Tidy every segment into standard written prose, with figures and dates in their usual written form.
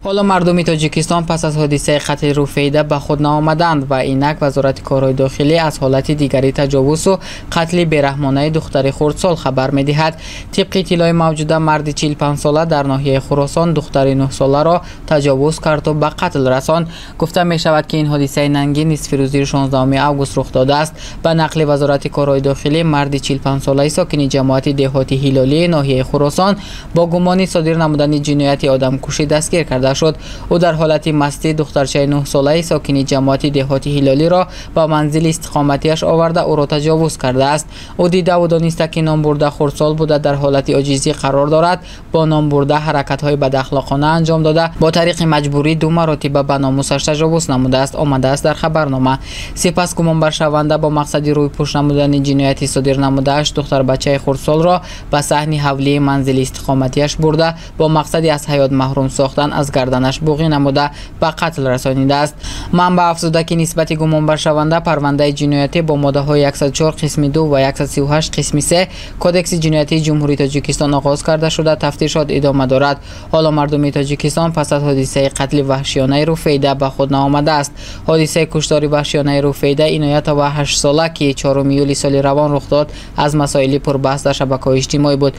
حالا مردم تاجیکستان پس از حادثه قتل روفیده به خود نآمدند و اینک وزارت کارهای داخلی از حالت دیگری تجاوز و قتل بیرحمانه دختر خردسال خبر می‌دهد. طبق اطلاع موجوده مرد 45 ساله در ناحیه خراسان دختر 9 ساله را تجاوز کرد و به قتل رساند. گفته می شود که این حادثه ننگین نصف روزی 16 آگوست رخ داده است. به نقل وزارت کارهای داخلی مرد 45 ساله ساکن جماعت دهاتی هلالی ناحیه خراسان با گمان صادر نمودن جنایت آدمکشی دستگیر کرده شد. او در حالت مستی دخترچه 9 ساله ساکن جماعت دهاتی هلالی را به منزل استقامتیش آورده او را تجاوز کرده است. او دیده و دانسته که نامبرده خردسال بوده در حالت عاجزی قرار دارد. با نامبرده حرکت‌های بداخلاقانه انجام داده با طریق مجبوری 2 مرتبه به ناموسش تجاوز نموده است آمده است در خبرنامه. سپس گمانبر شونده با مقصد روی پوش نمودن جنایتی صادر نموده‌اش دختر بچه خردسال را به صحن حولی منزل استقامتیش برده با مقصد از حیات محروم ساختن از گردنش بوغی نموده به قتل رسانیده است. منبع افزوده که نسبت گمانبر شونده پرونده جنایتی با ماده‌های 104 قسم 2 و 138 قسم 3 کدکس جنایتی جمهوری تاجیکستان آغاز کرده شده تفتیشات ادامه دارد. حالا مردم تاجیکستان پس از حادثه قتل وحشیانه روفیده به خود نآمده است. حادثه کشتار وحشیانه روفیده اینایت و 8 ساله که 4 یولی سال روان رخ داد از مسائل پربحث در شبکه‌های اجتماعی بود.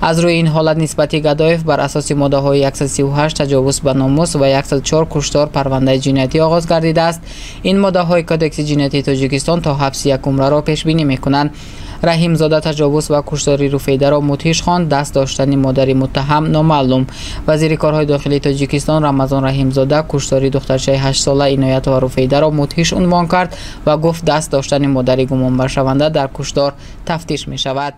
از روی این حالت نسبت گدایف بر اساس ماده‌های 138 تجاوز به ناموس و 104 کشتار پرونده جنایتی آغاز گردیده است. این ماده‌های کدکس جنایتی تاجیکستان تا حبس 1 عمر را پیش بینی می‌کنند. رحیم زاده تجاوز و کشتار روفیده را مدهش خواند. دست داشتن مادر متهم نامعلوم. وزیر کارهای داخلی تاجیکستان رمضان رحیم زاده کشتار دخترچه 8 ساله اینایت و روفیده را مدهش عنوان کرد و گفت دست داشتن مادر گمانبر شونده در کشتار تفتیش می شود.